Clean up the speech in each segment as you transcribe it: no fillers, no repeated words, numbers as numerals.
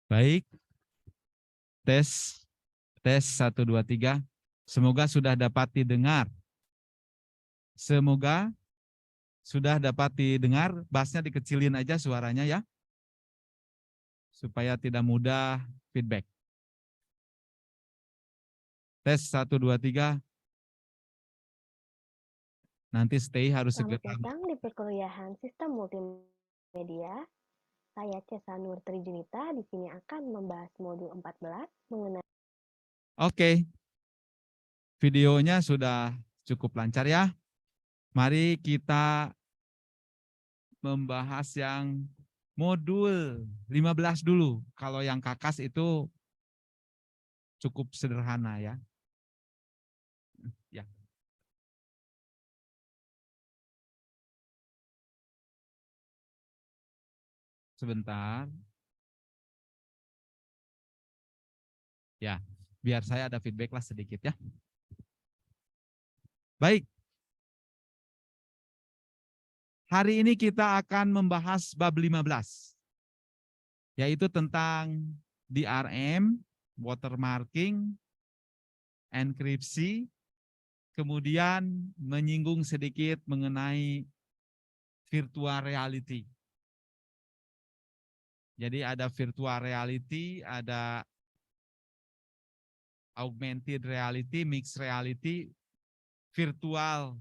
Baik, tes, tes 1, 2, 3. Semoga sudah dapat didengar. Semoga sudah dapat didengar, bassnya dikecilin aja suaranya ya, supaya tidak mudah feedback. Tes 1, 2, 3. Nanti stay harus Selamat segera. datang di perkuliahan Sistem Multimedia. Saya Cesa Nur Trijunita di sini akan membahas modul 14 mengenai Oke, videonya sudah cukup lancar ya. Mari kita membahas yang modul 15 dulu. Kalau yang Kakas itu cukup sederhana ya. Ya. Sebentar. Ya, biar saya ada feedback lah sedikit ya. Baik. Hari ini kita akan membahas bab 15. Yaitu tentang DRM, watermarking, enkripsi, kemudian menyinggung sedikit mengenai virtual reality. Jadi ada virtual reality, ada augmented reality, mixed reality, virtual,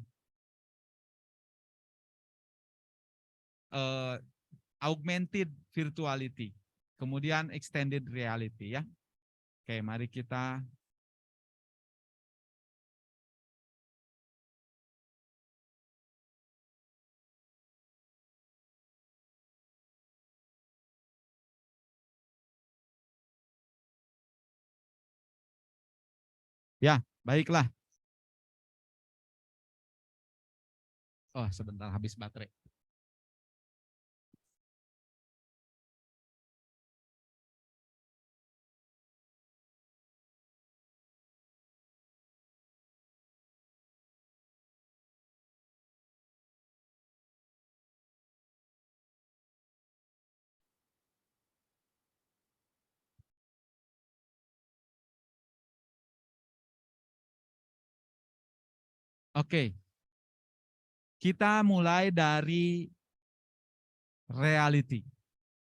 augmented virtuality, kemudian extended reality ya. Oke, mari kita ya, baiklah. Oh, sebentar habis baterai. Oke, kita mulai dari reality.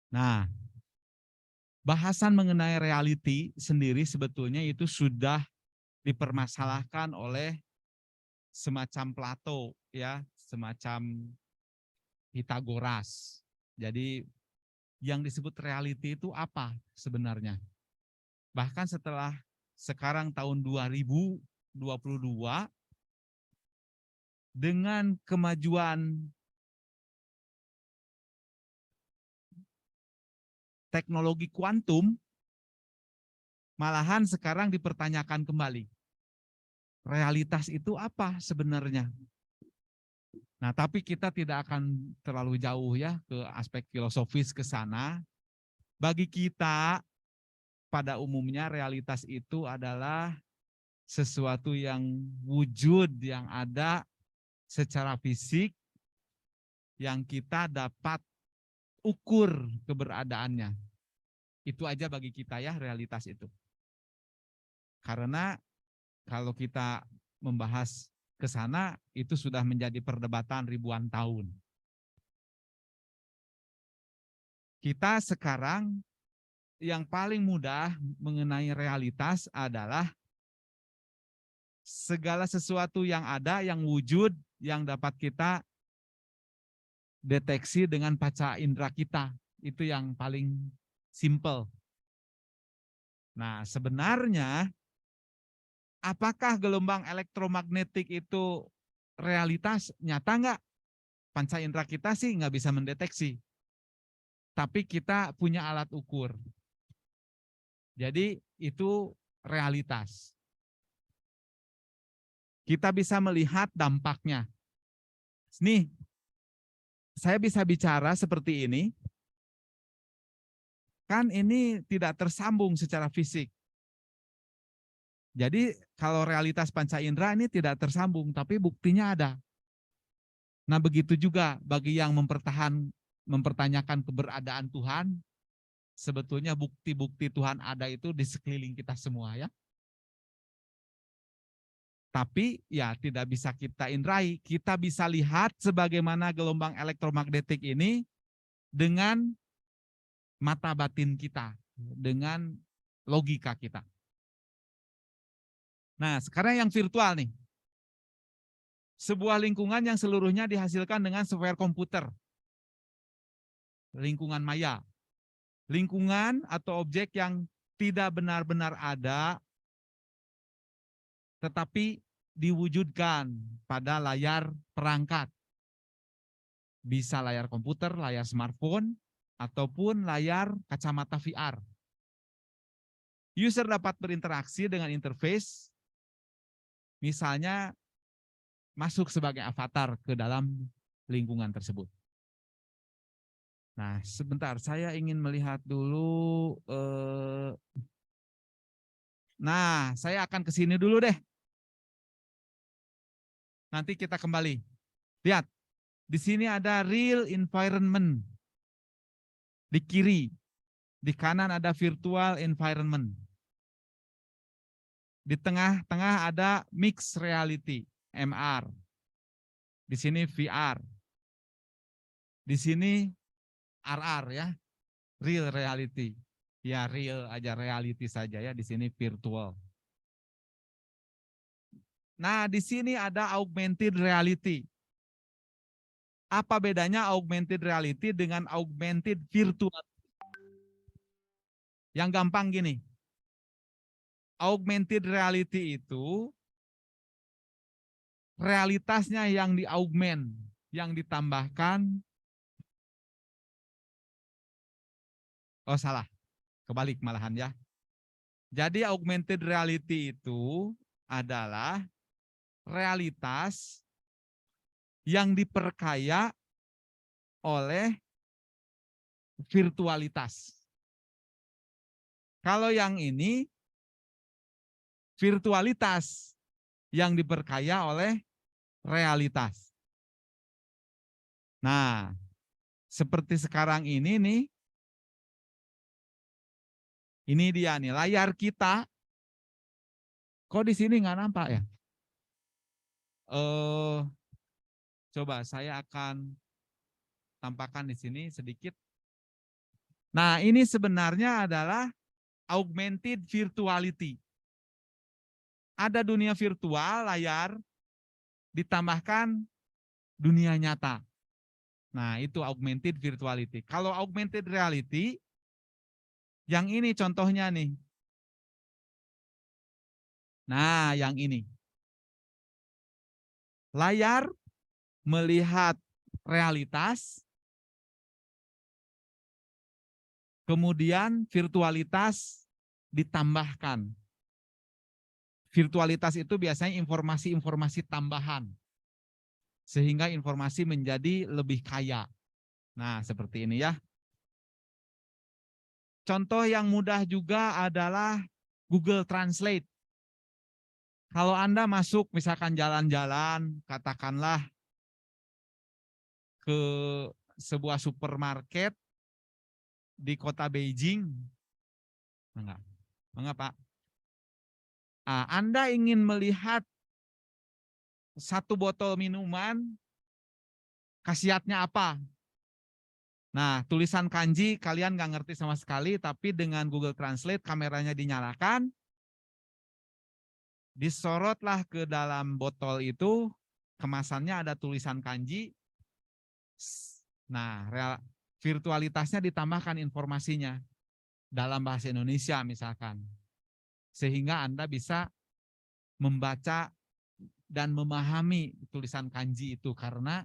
Nah, bahasan mengenai reality sendiri sebetulnya itu sudah dipermasalahkan oleh semacam Plato ya, semacam Pitagoras. Jadi yang disebut reality itu apa sebenarnya? Bahkan setelah sekarang tahun 2022 dengan kemajuan teknologi kuantum, malahan sekarang dipertanyakan kembali. Realitas itu apa sebenarnya? Nah, tapi kita tidak akan terlalu jauh ya ke aspek filosofis ke sana. Bagi kita, pada umumnya realitas itu adalah sesuatu yang wujud, yang ada secara fisik, yang kita dapat ukur keberadaannya. Itu aja bagi kita ya realitas itu. Karena kalau kita membahas ke sana, itu sudah menjadi perdebatan ribuan tahun. Kita sekarang yang paling mudah mengenai realitas adalah segala sesuatu yang ada, yang wujud, yang dapat kita deteksi dengan panca indera kita. Itu yang paling simple. Nah, sebenarnya apakah gelombang elektromagnetik itu realitas nyata nggak? Panca indera kita sih nggak bisa mendeteksi. Tapi kita punya alat ukur. Jadi itu realitas. Kita bisa melihat dampaknya. Nih, saya bisa bicara seperti ini, kan ini tidak tersambung secara fisik. Jadi kalau realitas panca indera ini tidak tersambung, tapi buktinya ada. Nah begitu juga bagi yang mempertanyakan keberadaan Tuhan, sebetulnya bukti-bukti Tuhan ada itu di sekeliling kita semua ya. Tapi ya tidak bisa kita indrai, kita bisa lihat sebagaimana gelombang elektromagnetik ini dengan mata batin kita, dengan logika kita. Nah, sekarang yang virtual nih. Sebuah lingkungan yang seluruhnya dihasilkan dengan software komputer. Lingkungan maya. Lingkungan atau objek yang tidak benar-benar ada, tetapi diwujudkan pada layar perangkat. Bisa layar komputer, layar smartphone, ataupun layar kacamata VR. User dapat berinteraksi dengan interface, misalnya masuk sebagai avatar ke dalam lingkungan tersebut. Nah, sebentar, saya ingin melihat dulu. Nah, saya akan ke sini dulu deh. Nanti kita kembali. Lihat, di sini ada real environment. Di kiri, di kanan ada virtual environment. Di tengah-tengah ada mixed reality, MR. Di sini VR. Di sini RR ya, real reality. Ya real aja, reality saja ya, di sini virtual. Nah, di sini ada augmented reality. Apa bedanya augmented reality dengan augmented virtual? Yang gampang gini. Augmented reality itu realitasnya yang di-augment, yang ditambahkan. Oh salah, kebalik malahan ya. Jadi augmented reality itu adalah realitas yang diperkaya oleh virtualitas. Kalau yang ini virtualitas yang diperkaya oleh realitas. Nah, seperti sekarang ini nih, ini dia nih layar kita. Kok di sini nggak nampak ya? Coba saya akan tampakkan di sini sedikit. Nah, ini sebenarnya adalah augmented virtuality. Ada dunia virtual layar ditambahkan dunia nyata. Nah, itu augmented virtuality. Kalau augmented reality, yang ini contohnya nih. Nah, yang ini. Layar melihat realitas, kemudian virtualitas ditambahkan. Virtualitas itu biasanya informasi-informasi tambahan, sehingga informasi menjadi lebih kaya. Nah, seperti ini ya. Contoh yang mudah juga adalah Google Translate. Kalau Anda masuk misalkan jalan-jalan, katakanlah ke sebuah supermarket di kota Beijing. Enggak Pak. Anda ingin melihat satu botol minuman, khasiatnya apa? Nah, tulisan kanji kalian nggak ngerti sama sekali, tapi dengan Google Translate kameranya dinyalakan, disorotlah ke dalam botol itu, kemasannya ada tulisan kanji. Nah, virtualitasnya ditambahkan informasinya dalam bahasa Indonesia misalkan. Sehingga Anda bisa membaca dan memahami tulisan kanji itu karena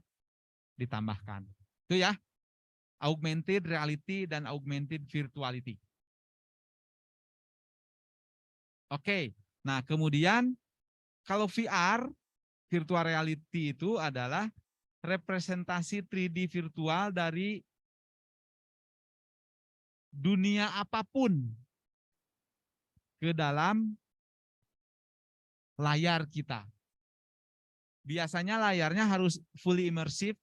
ditambahkan. Itu ya, augmented reality dan augmented virtuality. Oke, nah kemudian kalau VR, virtual reality itu adalah representasi 3D virtual dari dunia apapun ke dalam layar kita. Biasanya layarnya harus fully immersive,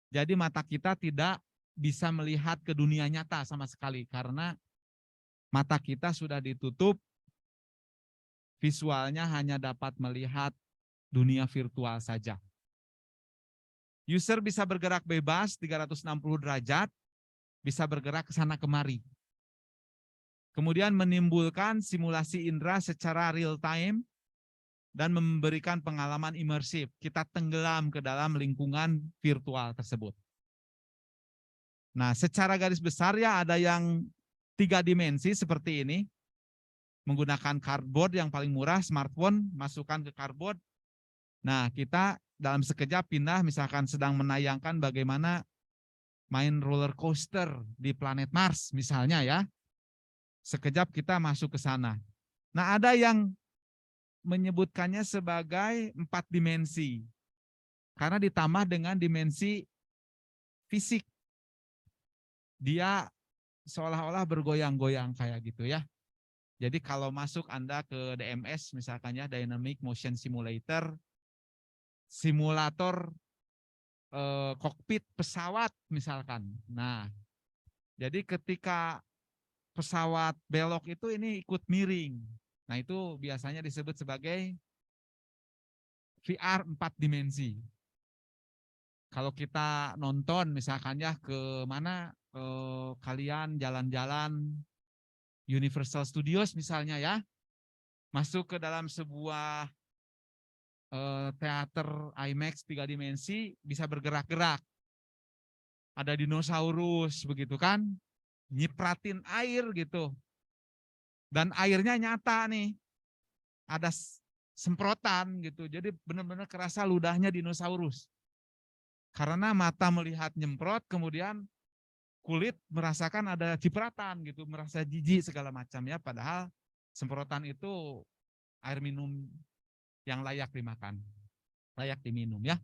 Jadi mata kita tidak bisa melihat ke dunia nyata sama sekali karena mata kita sudah ditutup, visualnya hanya dapat melihat dunia virtual saja. User bisa bergerak bebas 360 derajat, bisa bergerak ke sana kemari. Kemudian menimbulkan simulasi indera secara real time dan memberikan pengalaman imersif. Kita tenggelam ke dalam lingkungan virtual tersebut. Nah, secara garis besar ya ada yang 3 dimensi seperti ini. Menggunakan cardboard yang paling murah, smartphone, masukkan ke cardboard. Nah, kita dalam sekejap pindah, misalkan sedang menayangkan bagaimana main roller coaster di planet Mars misalnya ya. Sekejap kita masuk ke sana. Nah, ada yang menyebutkannya sebagai 4 dimensi. Karena ditambah dengan dimensi fisik. Dia seolah-olah bergoyang-goyang kayak gitu ya. Jadi kalau masuk Anda ke DMS misalkan ya, Dynamic Motion Simulator, simulator kokpit pesawat misalkan. Nah, jadi ketika pesawat belok itu ini ikut miring. Nah, itu biasanya disebut sebagai VR 4 dimensi. Kalau kita nonton misalkan ya ke mana kalian jalan-jalan Universal Studios misalnya ya, masuk ke dalam sebuah teater IMAX 3 dimensi bisa bergerak-gerak. Ada dinosaurus begitu kan, nyipratin air gitu. Dan airnya nyata nih, ada semprotan gitu. Jadi benar-benar kerasa ludahnya dinosaurus. Karena mata melihat nyemprot, kemudian kulit merasakan ada cipratan gitu, merasa jijik segala macam ya. Padahal semprotan itu air minum yang layak dimakan, layak diminum ya.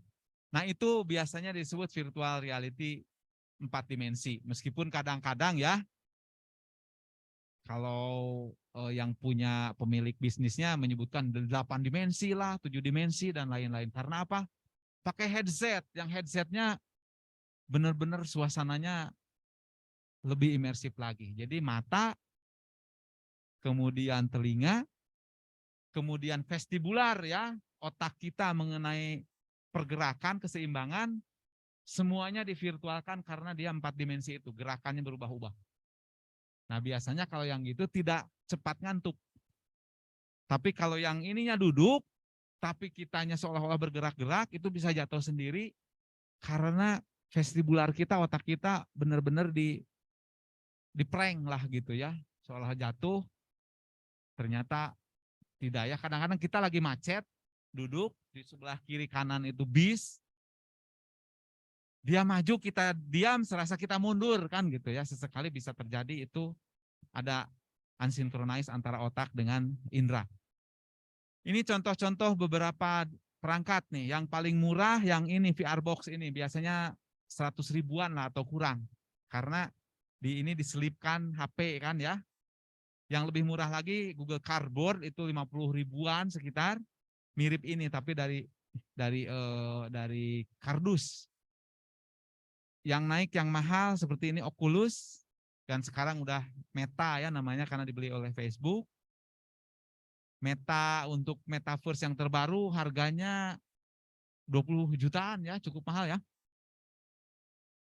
Nah itu biasanya disebut virtual reality 4 dimensi. Meskipun kadang-kadang ya, kalau yang punya pemilik bisnisnya menyebutkan 8 dimensi lah, 7 dimensi dan lain-lain. Karena apa? Pakai headset, yang headsetnya benar-benar suasananya lebih imersif lagi. Jadi mata, kemudian telinga, kemudian vestibular ya, otak kita mengenai pergerakan, keseimbangan, semuanya divirtualkan karena dia 4 dimensi itu, gerakannya berubah-ubah. Nah biasanya kalau yang gitu tidak cepat ngantuk. Tapi kalau yang ininya duduk, tapi kitanya seolah-olah bergerak-gerak, itu bisa jatuh sendiri karena vestibular kita, otak kita benar-benar di-prank lah gitu ya. Seolah jatuh, ternyata tidak ya. Kadang-kadang kita lagi macet, duduk, di sebelah kiri kanan itu bis, dia maju, kita diam, serasa kita mundur kan gitu ya. Sesekali bisa terjadi itu ada unsynchronize antara otak dengan indera. Ini contoh-contoh beberapa perangkat nih. Yang paling murah yang ini VR box ini biasanya 100 ribuan lah atau kurang. Karena di ini diselipkan HP kan ya. Yang lebih murah lagi Google Cardboard itu 50 ribuan sekitar. Mirip ini tapi dari kardus. Yang naik yang mahal seperti ini Oculus dan sekarang udah Meta ya namanya karena dibeli oleh Facebook. Meta untuk metaverse yang terbaru harganya 20 jutaan ya, cukup mahal ya.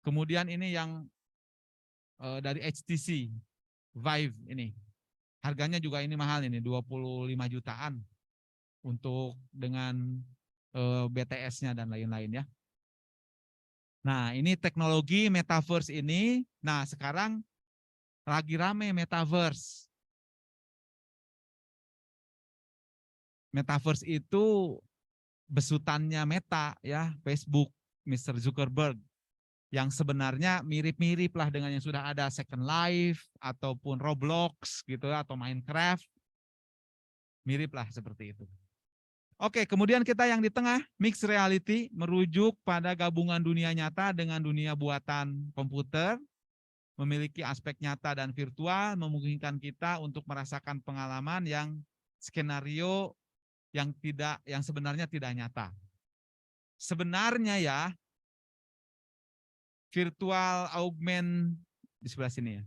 Kemudian ini yang dari HTC Vive ini. Harganya juga ini mahal ini 25 jutaan untuk dengan BTS-nya dan lain-lain ya. Nah, ini teknologi metaverse ini. Nah, sekarang lagi rame metaverse. Metaverse itu besutannya Meta ya, Facebook, Mr. Zuckerberg. Yang sebenarnya mirip-mirip lah dengan yang sudah ada Second Life ataupun Roblox gitu atau Minecraft. Mirip lah seperti itu. Oke, kemudian kita yang di tengah, mixed reality, merujuk pada gabungan dunia nyata dengan dunia buatan komputer, memiliki aspek nyata dan virtual, memungkinkan kita untuk merasakan pengalaman yang skenario yang sebenarnya tidak nyata. Sebenarnya ya, virtual augment di sebelah sini ya.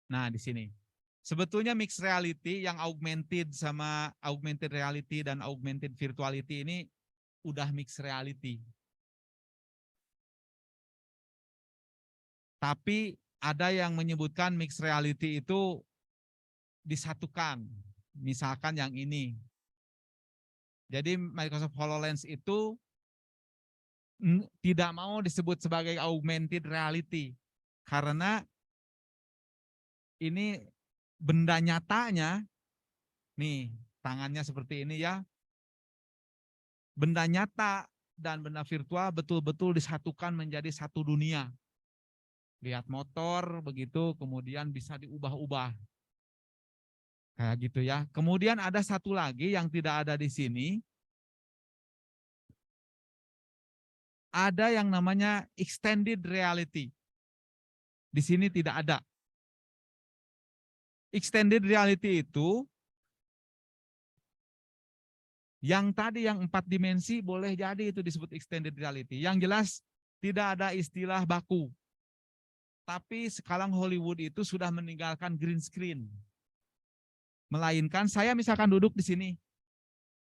Nah, di sini. Sebetulnya mixed reality yang augmented sama augmented reality dan augmented virtuality ini udah mixed reality. Tapi ada yang menyebutkan mixed reality itu disatukan. Misalkan yang ini. Jadi Microsoft HoloLens itu tidak mau disebut sebagai augmented reality. Karena ini benda nyatanya, nih tangannya seperti ini ya, benda nyata dan benda virtual betul-betul disatukan menjadi satu dunia. Lihat motor begitu, kemudian bisa diubah-ubah. Kayak gitu ya. Kemudian ada satu lagi yang tidak ada di sini. Ada yang namanya extended reality. Di sini tidak ada. Extended reality itu yang tadi yang 4 dimensi boleh jadi itu disebut extended reality. Yang jelas tidak ada istilah baku. Tapi sekarang Hollywood itu sudah meninggalkan green screen. Melainkan saya misalkan duduk di sini.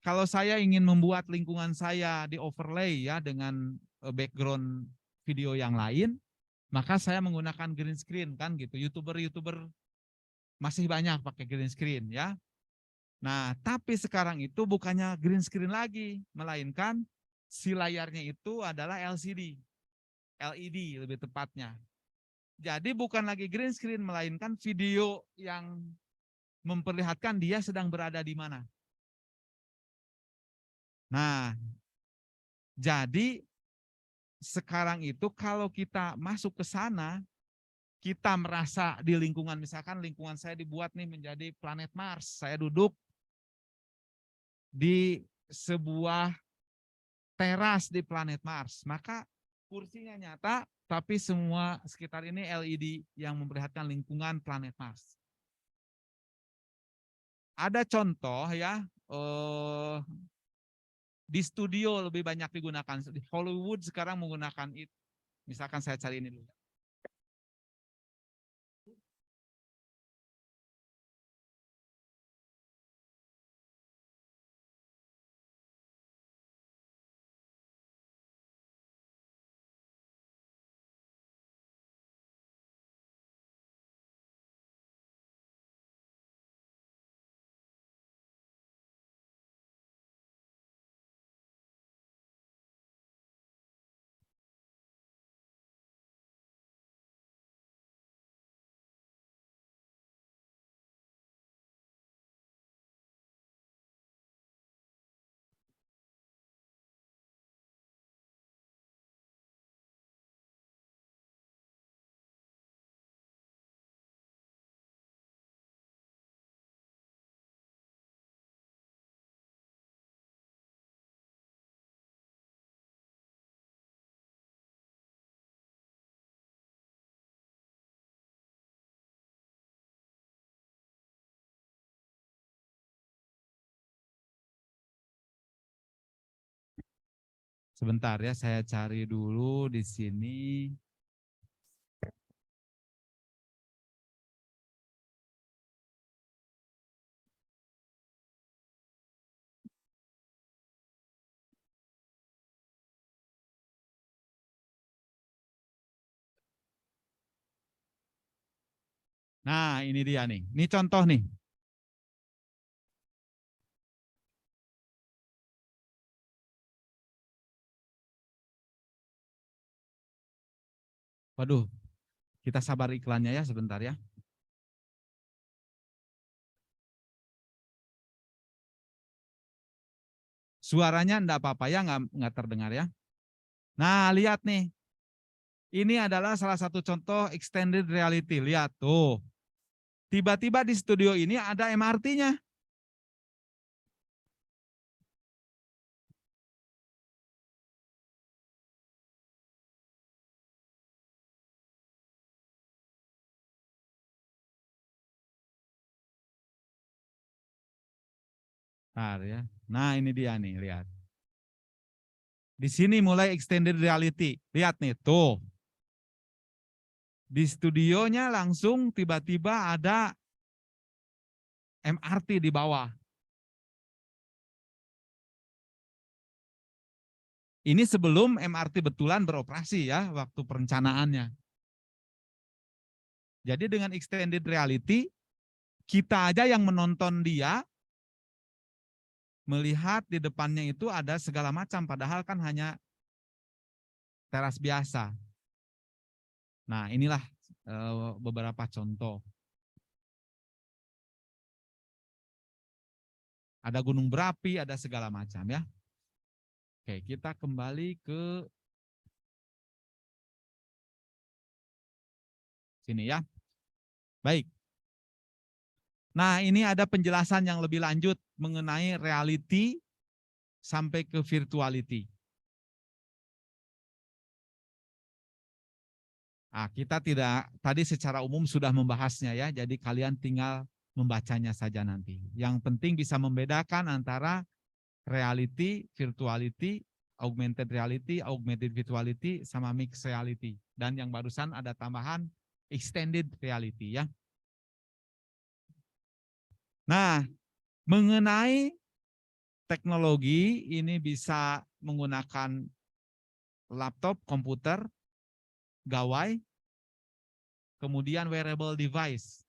Kalau saya ingin membuat lingkungan saya di overlay ya dengan background video yang lain, maka saya menggunakan green screen kan gitu. YouTuber masih banyak pakai green screen ya. Nah, tapi sekarang itu bukannya green screen lagi, melainkan si layarnya itu adalah LCD. LED lebih tepatnya. Jadi bukan lagi green screen, melainkan video yang memperlihatkan dia sedang berada di mana. Nah, jadi sekarang itu kalau kita masuk ke sana, kita merasa di lingkungan, misalkan lingkungan saya dibuat nih menjadi planet Mars. Saya duduk di sebuah teras di planet Mars. Maka kursinya nyata, tapi semua sekitar ini LED yang memperlihatkan lingkungan planet Mars. Ada contoh ya, di studio lebih banyak digunakan. Di Hollywood sekarang menggunakan itu. Misalkan saya cari ini dulu. Sebentar ya, saya cari dulu di sini. Nah, ini dia nih. Ini contoh nih. Waduh, kita sabar iklannya ya sebentar ya. Suaranya enggak apa-apa ya, enggak terdengar ya. Nah, lihat nih. Ini adalah salah satu contoh extended reality. Lihat tuh. Tiba-tiba di studio ini ada MRT-nya. Nah, ya. Nah, ini dia nih, lihat. Di sini mulai extended reality. Lihat nih, tuh. Di studionya langsung tiba-tiba ada MRT di bawah. Ini sebelum MRT betulan beroperasi ya, waktu perencanaannya. Jadi dengan extended reality, kita aja yang menonton dia, melihat di depannya itu ada segala macam, padahal kan hanya teras biasa. Nah, inilah beberapa contoh. Ada gunung berapi, ada segala macam ya. Oke, kita kembali ke sini ya. Baik. Nah, ini ada penjelasan yang lebih lanjut mengenai reality sampai ke virtuality. Nah, kita tidak tadi secara umum sudah membahasnya ya, jadi kalian tinggal membacanya saja nanti. Yang penting bisa membedakan antara reality, virtuality, augmented virtuality, sama mixed reality. Dan yang barusan ada tambahan extended reality ya. Nah, mengenai teknologi ini bisa menggunakan laptop, komputer, gawai, kemudian wearable device.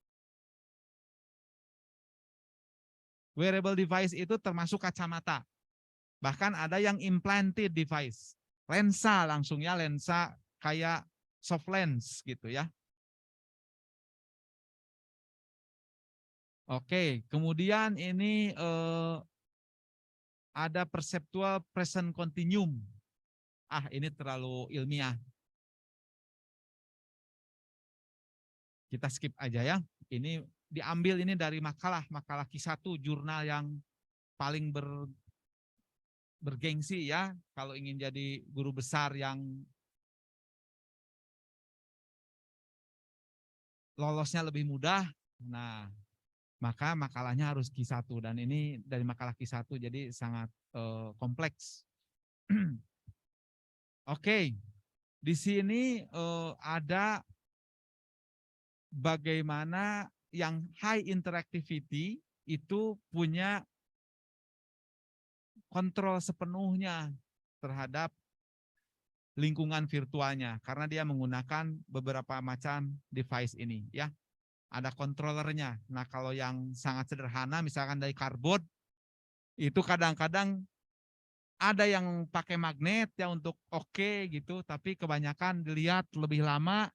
Wearable device itu termasuk kacamata. Bahkan ada yang implanted device. Lensa langsung ya, lensa kayak soft lens gitu ya. Oke, kemudian ini ada perceptual present continuum. Ah, ini terlalu ilmiah. Kita skip aja ya. Ini diambil ini dari makalah Q1 jurnal yang paling bergengsi ya. Kalau ingin jadi guru besar yang lolosnya lebih mudah, nah maka makalahnya harus Q1 dan ini dari makalah Q1 jadi sangat kompleks. Oke, di sini ada bagaimana yang high interactivity itu punya kontrol sepenuhnya terhadap lingkungan virtualnya karena dia menggunakan beberapa macam device ini ya. Ada kontrolernya. Nah, kalau yang sangat sederhana misalkan dari karbon itu kadang-kadang ada yang pakai magnet ya untuk oke gitu, tapi kebanyakan dilihat lebih lama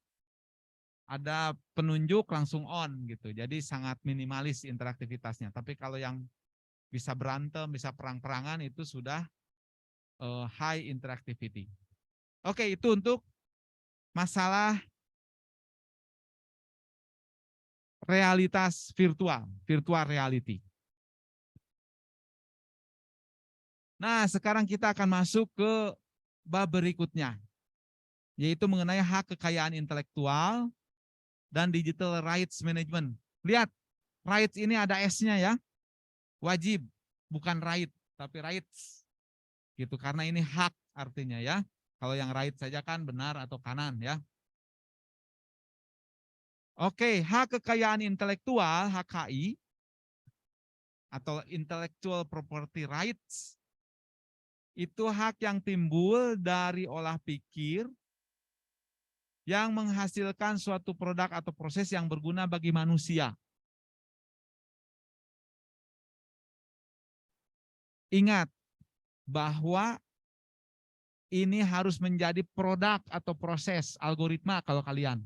ada penunjuk langsung on gitu. Jadi sangat minimalis interaktivitasnya. Tapi kalau yang bisa berantem, bisa perang-perangan itu sudah high interactivity. Oke, itu untuk masalah realitas virtual, virtual reality. Nah, sekarang kita akan masuk ke bab berikutnya, yaitu mengenai hak kekayaan intelektual dan digital rights management. Lihat, rights ini ada S-nya ya, wajib, bukan right, tapi rights. Gitu, karena ini hak artinya ya. Kalau yang right saja kan benar atau kanan ya. Oke, hak kekayaan intelektual, HKI, atau intellectual property rights, itu hak yang timbul dari olah pikir yang menghasilkan suatu produk atau proses yang berguna bagi manusia. Ingat bahwa ini harus menjadi produk atau proses algoritma kalau kalian.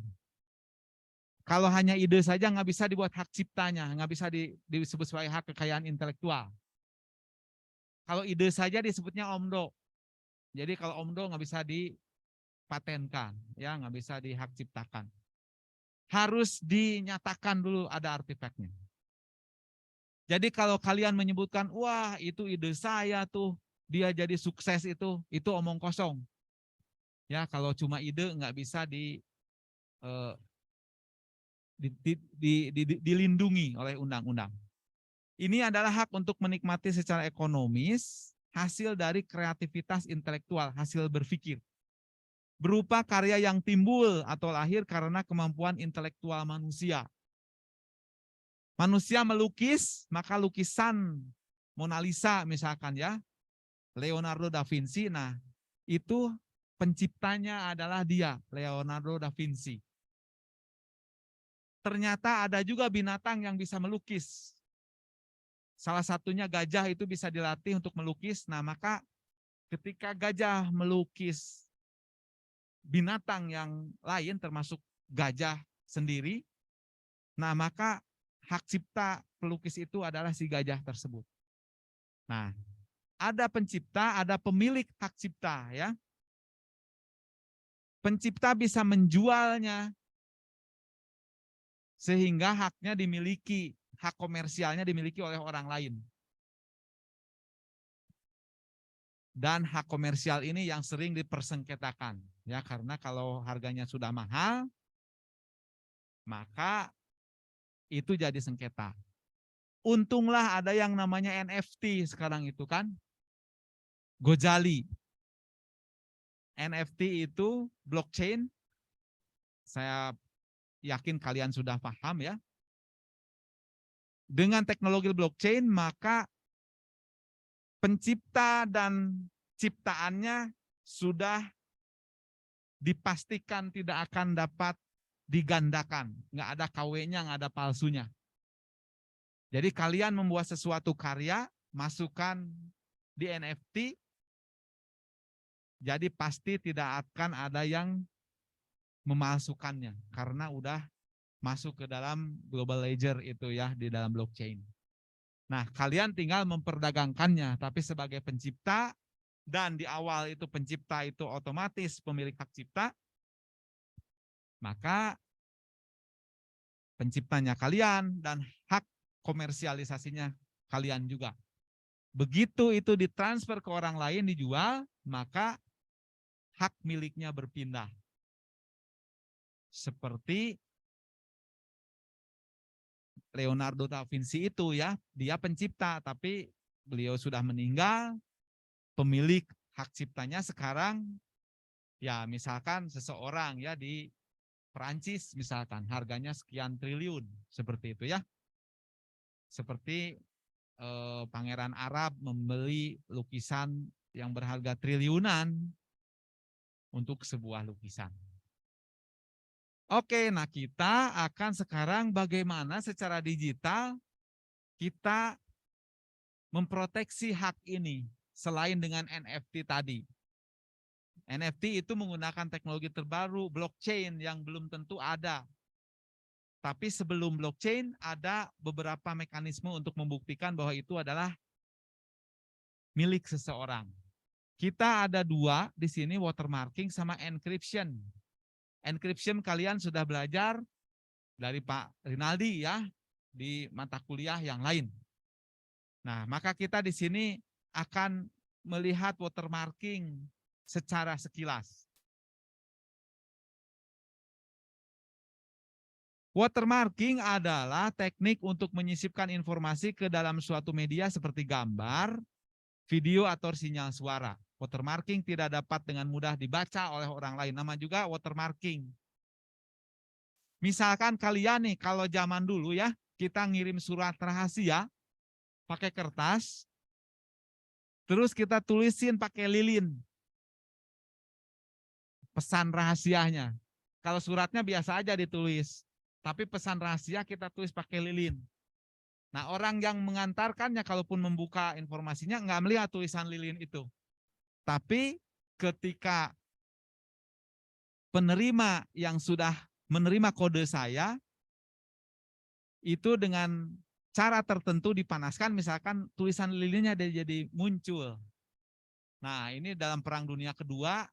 Kalau hanya ide saja nggak bisa dibuat hak ciptanya, nggak bisa disebut sebagai hak kekayaan intelektual. Kalau ide saja disebutnya OMDO. Jadi kalau OMDO nggak bisa dipatenkan, ya nggak bisa dihak ciptakan. Harus dinyatakan dulu ada artefaknya. Jadi kalau kalian menyebutkan, wah itu ide saya tuh, dia jadi sukses itu omong kosong. Ya kalau cuma ide nggak bisa dilindungi oleh undang-undang. Ini adalah hak untuk menikmati secara ekonomis hasil dari kreativitas intelektual, hasil berpikir. Berupa karya yang timbul atau lahir karena kemampuan intelektual manusia. Manusia melukis, maka lukisan Mona Lisa misalkan ya, Leonardo da Vinci, nah itu penciptanya adalah dia, Leonardo da Vinci. Ternyata ada juga binatang yang bisa melukis. Salah satunya gajah itu bisa dilatih untuk melukis. Nah, maka ketika gajah melukis binatang yang lain termasuk gajah sendiri, nah maka hak cipta pelukis itu adalah si gajah tersebut. Nah, ada pencipta, ada pemilik hak cipta ya. Pencipta bisa menjualnya sehingga haknya dimiliki, hak komersialnya dimiliki oleh orang lain. Dan hak komersial ini yang sering dipersengketakan ya, karena kalau harganya sudah mahal maka itu jadi sengketa. Untunglah ada yang namanya NFT sekarang itu kan, Gojali. NFT itu blockchain, saya yakin kalian sudah paham ya. Dengan teknologi blockchain maka pencipta dan ciptaannya sudah dipastikan tidak akan dapat digandakan. Nggak ada KW-nya, nggak ada palsunya. Jadi kalian membuat sesuatu karya, masukkan di NFT, jadi pasti tidak akan ada yang memalsukannya. Karena udah masuk ke dalam global ledger itu ya, di dalam blockchain. Nah, kalian tinggal memperdagangkannya, tapi sebagai pencipta, dan di awal itu pencipta itu otomatis pemilik hak cipta, maka penciptanya kalian dan hak komersialisasinya kalian juga. Begitu itu ditransfer ke orang lain, dijual, maka hak miliknya berpindah. Seperti Leonardo da Vinci itu ya, dia pencipta, tapi beliau sudah meninggal, pemilik hak ciptanya sekarang ya misalkan seseorang ya di Perancis misalkan, harganya sekian triliun, seperti itu ya. Seperti Pangeran Arab membeli lukisan yang berharga triliunan untuk sebuah lukisan. Oke, nah kita akan sekarang bagaimana secara digital kita memproteksi hak ini selain dengan NFT tadi. NFT itu menggunakan teknologi terbaru, blockchain yang belum tentu ada. Tapi sebelum blockchain ada beberapa mekanisme untuk membuktikan bahwa itu adalah milik seseorang. Kita ada dua di sini, watermarking sama encryption. Encryption kalian sudah belajar dari Pak Rinaldi ya di mata kuliah yang lain. Nah, maka kita di sini akan melihat watermarking secara sekilas. Watermarking adalah teknik untuk menyisipkan informasi ke dalam suatu media seperti gambar, video, atau sinyal suara. Watermarking tidak dapat dengan mudah dibaca oleh orang lain. Nama juga watermarking. Misalkan kalian nih, kalau zaman dulu ya, kita ngirim surat rahasia pakai kertas, terus kita tulisin pakai lilin pesan rahasianya. Kalau suratnya biasa aja ditulis, tapi pesan rahasia kita tulis pakai lilin. Nah, orang yang mengantarkannya kalaupun membuka informasinya nggak melihat tulisan lilin itu. Tapi ketika penerima yang sudah menerima kode saya, itu dengan cara tertentu dipanaskan, misalkan tulisan lilinnya jadi muncul. Nah, ini dalam Perang Dunia Kedua,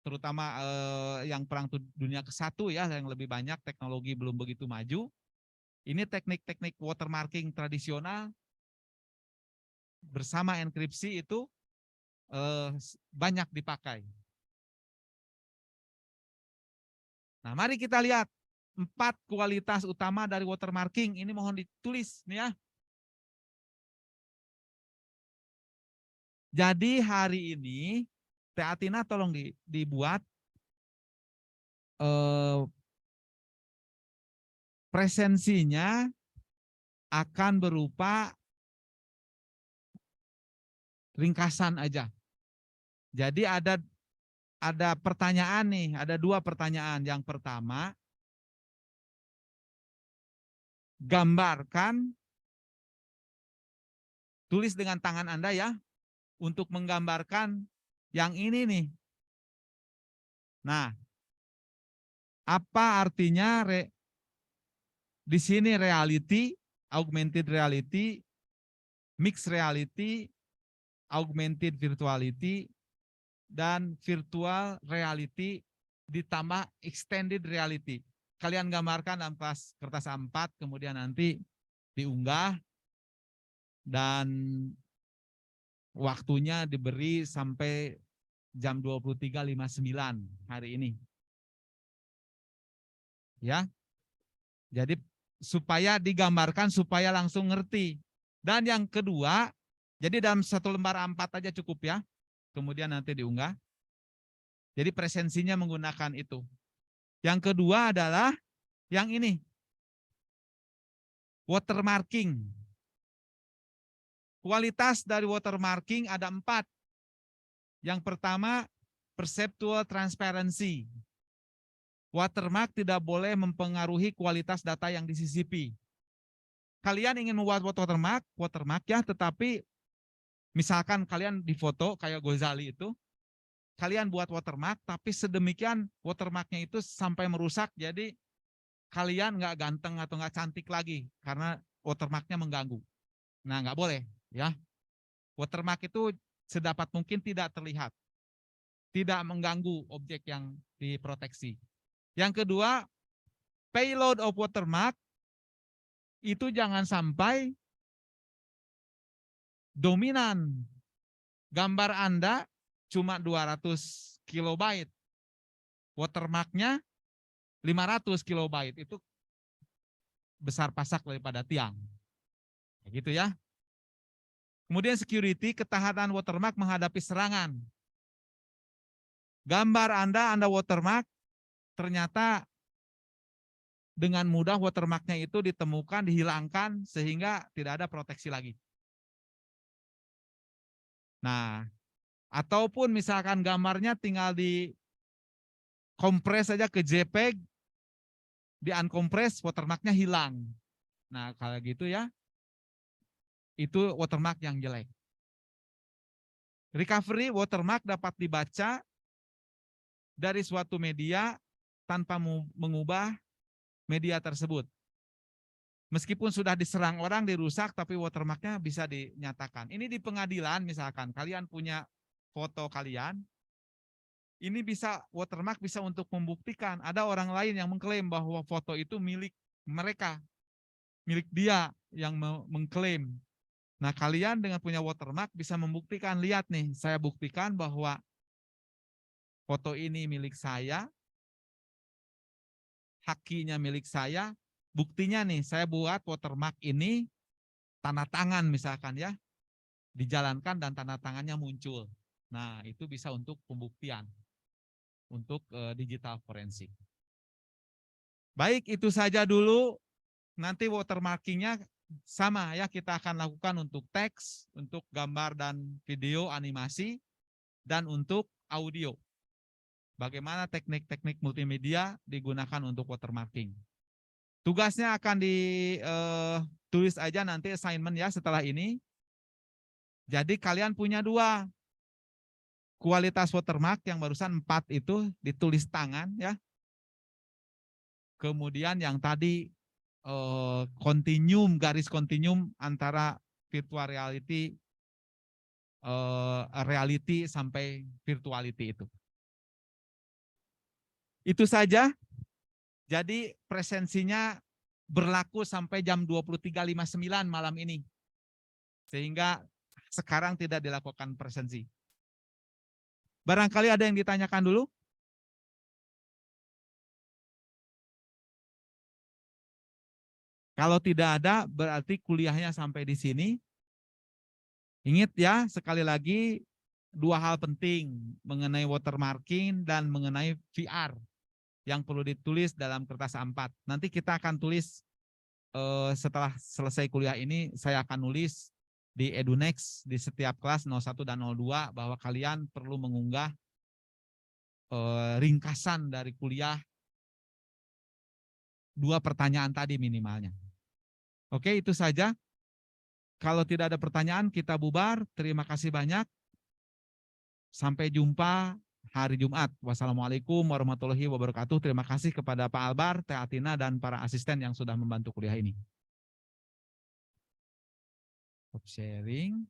terutama yang Perang Dunia ke-1 ya, yang lebih banyak, teknologi belum begitu maju. Ini teknik-teknik watermarking tradisional bersama enkripsi itu banyak dipakai. Nah, mari kita lihat 4 kualitas utama dari watermarking. Ini mohon ditulis nih ya. Jadi hari ini Teh Atina tolong dibuat presensinya akan berupa ringkasan aja. Jadi ada pertanyaan nih, ada 2 pertanyaan. Yang pertama, gambarkan, tulis dengan tangan Anda ya, untuk menggambarkan yang ini nih. Nah, apa artinya di sini reality, augmented reality, mixed reality, augmented virtuality, dan virtual reality ditambah extended reality. Kalian gambarkan dalam kertas A4, kemudian nanti diunggah, dan waktunya diberi sampai jam 23.59 hari ini. Ya. Jadi supaya digambarkan, supaya langsung ngerti. Dan yang kedua, jadi dalam 1 lembar A4 aja cukup ya. Kemudian nanti diunggah. Jadi presensinya menggunakan itu. Yang kedua adalah yang ini. Watermarking. Kualitas dari watermarking ada 4. Yang pertama, perceptual transparency. Watermark tidak boleh mempengaruhi kualitas data yang disisipi. Kalian ingin membuat watermark ya, tetapi misalkan kalian di foto kayak Ghazali itu, kalian buat watermark, tapi sedemikian watermarknya itu sampai merusak, jadi kalian nggak ganteng atau nggak cantik lagi karena watermarknya mengganggu. Nah, nggak boleh ya. Watermark itu sedapat mungkin tidak terlihat, tidak mengganggu objek yang diproteksi. Yang kedua, payload of watermark itu jangan sampai dominan. Gambar Anda cuma 200 kilobyte, watermarknya 500 kilobyte, itu besar pasak daripada tiang. Gitu ya. Kemudian security, ketahanan watermark menghadapi serangan. Gambar Anda watermark, ternyata dengan mudah watermarknya itu ditemukan, dihilangkan, sehingga tidak ada proteksi lagi. Nah, ataupun misalkan gambarnya tinggal di kompres saja ke JPEG, di uncompres, watermarknya hilang. Nah, kalau gitu ya, itu watermark yang jelek. Recovery watermark dapat dibaca dari suatu media tanpa mengubah media tersebut. Meskipun sudah diserang orang, dirusak, tapi watermarknya bisa dinyatakan. Ini di pengadilan misalkan, kalian punya foto kalian, ini bisa watermark bisa untuk membuktikan ada orang lain yang mengklaim bahwa foto itu milik mereka, milik dia yang mengklaim. Nah, kalian dengan punya watermark bisa membuktikan, lihat nih, saya buktikan bahwa foto ini milik saya, hakinya milik saya, buktinya nih, saya buat watermark ini, tanda tangan misalkan ya, dijalankan dan tanda tangannya muncul. Nah, itu bisa untuk pembuktian, untuk digital forensik. Baik, itu saja dulu. Nanti watermarkingnya sama ya, kita akan lakukan untuk teks, untuk gambar dan video animasi, dan untuk audio. Bagaimana teknik-teknik multimedia digunakan untuk watermarking. Tugasnya akan ditulis aja nanti assignment ya setelah ini. Jadi kalian punya 2. Kualitas watermark yang barusan 4 itu ditulis tangan ya. Kemudian yang tadi garis kontinum antara virtual reality, reality sampai virtuality itu. Itu saja. Jadi presensinya berlaku sampai jam 23.59 malam ini. Sehingga sekarang tidak dilakukan presensi. Barangkali ada yang ditanyakan dulu? Kalau tidak ada, berarti kuliahnya sampai di sini. Ingat ya, sekali lagi, dua hal penting mengenai watermarking dan mengenai VR yang perlu ditulis dalam kertas A4. Nanti kita akan tulis setelah selesai kuliah ini, saya akan nulis di EduNext di setiap kelas 01 dan 02 bahwa kalian perlu mengunggah ringkasan dari kuliah 2 pertanyaan tadi minimalnya. Oke, itu saja. Kalau tidak ada pertanyaan, kita bubar. Terima kasih banyak. Sampai jumpa hari Jumat. Wassalamualaikum warahmatullahi wabarakatuh. Terima kasih kepada Pak Albar, Teh Atina, dan para asisten yang sudah membantu kuliah ini. Stop sharing.